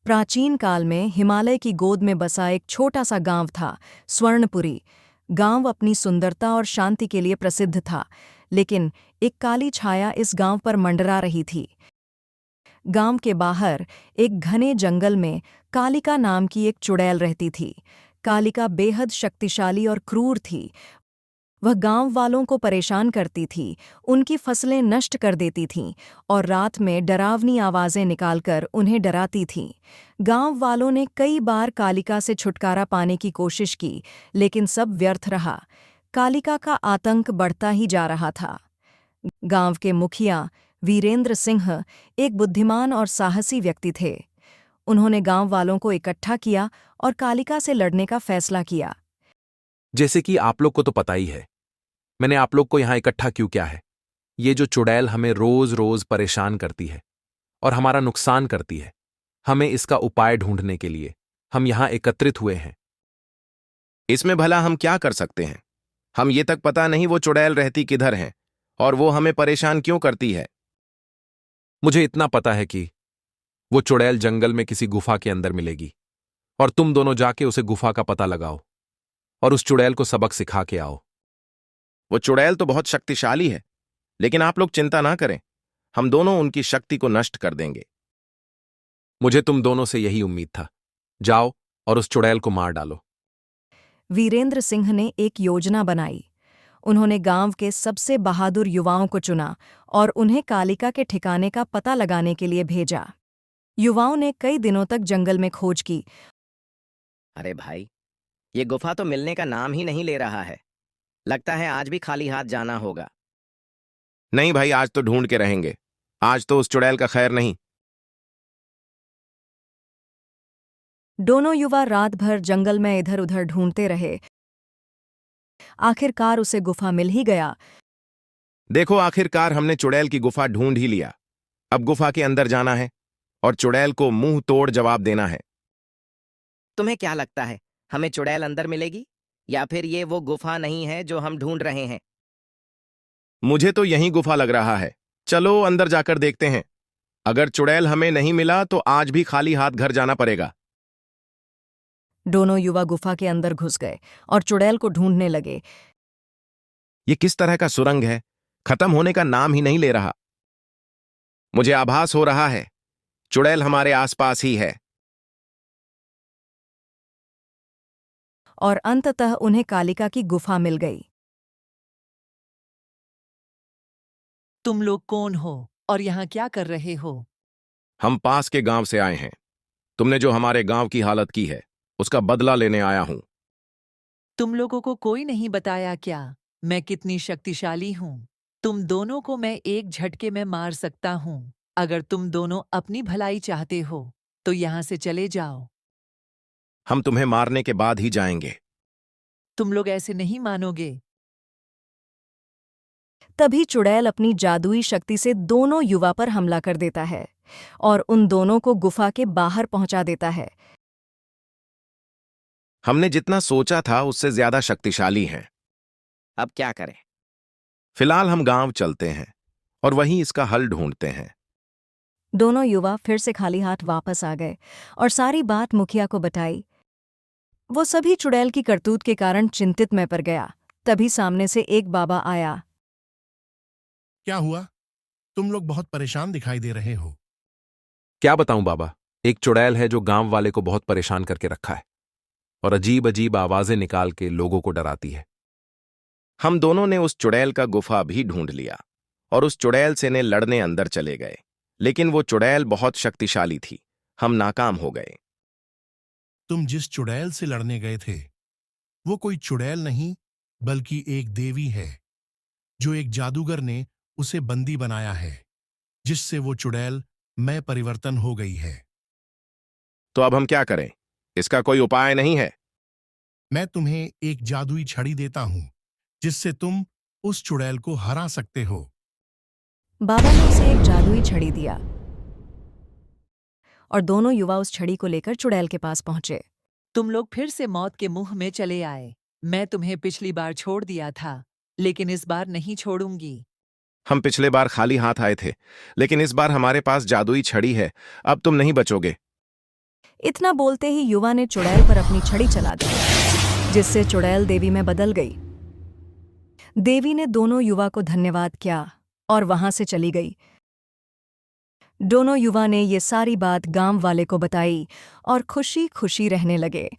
प्राचीन काल में हिमालय की गोद में बसा एक छोटा सा गांव था, स्वर्णपुरी। गांव अपनी सुंदरता और शांति के लिए प्रसिद्ध था, लेकिन एक काली छाया इस गांव पर मंडरा रही थी। गांव के बाहर एक घने जंगल में कालिका नाम की एक चुड़ैल रहती थी। कालिका बेहद शक्तिशाली और क्रूर थी। वह गांव वालों को परेशान करती थी, उनकी फसलें नष्ट कर देती थीं और रात में डरावनी आवाजें निकालकर उन्हें डराती थीं। गांव वालों ने कई बार कालिका से छुटकारा पाने की कोशिश की, लेकिन सब व्यर्थ रहा। कालिका का आतंक बढ़ता ही जा रहा था। गांव के मुखिया वीरेंद्र सिंह एक बुद्धिमान और साहसी व्यक्ति थे। उन्होंने गांव वालों को इकट्ठा किया और कालिका से लड़ने का फैसला किया। जैसे कि आप लोग को तो पता ही है, मैंने आप लोग को यहां इकट्ठा क्यों किया है। ये जो चुड़ैल हमें रोज रोज परेशान करती है और हमारा नुकसान करती है, हमें इसका उपाय ढूंढने के लिए हम यहां एकत्रित हुए हैं। इसमें भला हम क्या कर सकते हैं? हम ये तक पता नहीं वो चुड़ैल रहती किधर है और वो हमें परेशान क्यों करती है। मुझे इतना पता है कि वो चुड़ैल जंगल में किसी गुफा के अंदर मिलेगी और तुम दोनों जाके उसे गुफा का पता लगाओ और उस चुड़ैल को सबक सिखा के आओ। वो चुड़ैल तो बहुत शक्तिशाली है, लेकिन आप लोग चिंता ना करें, हम दोनों उनकी शक्ति को नष्ट कर देंगे। मुझे तुम दोनों से यही उम्मीद था। जाओ और उस चुड़ैल को मार डालो। वीरेंद्र सिंह ने एक योजना बनाई। उन्होंने गांव के सबसे बहादुर युवाओं को चुना और उन्हें कालिका के ठिकाने का पता लगाने के लिए भेजा। युवाओं ने कई दिनों तक जंगल में खोज की। अरे भाई, ये गुफा तो मिलने का नाम ही नहीं ले रहा है। लगता है आज भी खाली हाथ जाना होगा। नहीं भाई, आज तो ढूंढ के रहेंगे। आज तो उस चुड़ैल का खैर नहीं। दोनों युवा रात भर जंगल में इधर उधर ढूंढते रहे। आखिरकार उसे गुफा मिल ही गया। देखो, आखिरकार हमने चुड़ैल की गुफा ढूंढ ही लिया। अब गुफा के अंदर जाना है और चुड़ैल को मुंह तोड़ जवाब देना है। तुम्हें क्या लगता है, हमें चुड़ैल अंदर मिलेगी या फिर ये वो गुफा नहीं है जो हम ढूंढ रहे हैं? मुझे तो यही गुफा लग रहा है। चलो अंदर जाकर देखते हैं। अगर चुड़ैल हमें नहीं मिला तो आज भी खाली हाथ घर जाना पड़ेगा। दोनों युवा गुफा के अंदर घुस गए और चुड़ैल को ढूंढने लगे। ये किस तरह का सुरंग है? खत्म होने का नाम ही नहीं ले रहा। मुझे आभास हो रहा है चुड़ैल हमारे आसपास ही है। और अंततः उन्हें कालिका की गुफा मिल गई। तुम लोग कौन हो और यहाँ क्या कर रहे हो? हम पास के गांव से आए हैं। तुमने जो हमारे गांव की हालत की है, उसका बदला लेने आया हूं। तुम लोगों को कोई नहीं बताया क्या मैं कितनी शक्तिशाली हूँ? तुम दोनों को मैं एक झटके में मार सकता हूँ। अगर तुम दोनों अपनी भलाई चाहते हो तो यहाँ से चले जाओ। हम तुम्हें मारने के बाद ही जाएंगे। तुम लोग ऐसे नहीं मानोगे। तभी चुड़ैल अपनी जादुई शक्ति से दोनों युवा पर हमला कर देता है और उन दोनों को गुफा के बाहर पहुंचा देता है। हमने जितना सोचा था उससे ज्यादा शक्तिशाली हैं। अब क्या करें? फिलहाल हम गांव चलते हैं और वहीं इसका हल ढूंढते हैं। दोनों युवा फिर से खाली हाथ वापस आ गए और सारी बात मुखिया को बताई। वो सभी चुड़ैल की करतूत के कारण चिंतित में पड़ गया। तभी सामने से एक बाबा आया। क्या हुआ? तुम लोग बहुत परेशान दिखाई दे रहे हो। क्या बताऊं बाबा, एक चुड़ैल है जो गांव वाले को बहुत परेशान करके रखा है और अजीब अजीब आवाजें निकाल के लोगों को डराती है। हम दोनों ने उस चुड़ैल का गुफा भी ढूंढ लिया और उस चुड़ैल से ने लड़ने अंदर चले गए, लेकिन वो चुड़ैल बहुत शक्तिशाली थी। हम नाकाम हो गए। तुम जिस चुड़ैल से लड़ने गए थे वो कोई चुड़ैल नहीं बल्कि एक देवी है, जो एक जादूगर ने उसे बंदी बनाया है, जिससे वो चुड़ैल में परिवर्तन हो गई है। तो अब हम क्या करें? इसका कोई उपाय नहीं है। मैं तुम्हें एक जादुई छड़ी देता हूं, जिससे तुम उस चुड़ैल को हरा सकते हो। बाबा ने उसे एक जादुई छड़ी दिया और दोनों युवा उस छड़ी को लेकर चुड़ैल के पास पहुंचे। तुम लोग फिर से मौत के मुंह में चले आए। मैं तुम्हें पिछली बार छोड़ दिया था, लेकिन इस बार नहीं छोड़ूंगी। हम पिछले बार खाली हाथ आए थे, लेकिन इस बार हमारे पास जादुई छड़ी है। अब तुम नहीं बचोगे। इतना बोलते ही युवा ने चुड़ैल पर अपनी छड़ी चला दी, जिससे चुड़ैल देवी में बदल गई। देवी ने दोनों युवा को धन्यवाद किया और वहां से चली गई। दोनों युवा ने ये सारी बात गांव वाले को बताई और खुशी खुशी रहने लगे।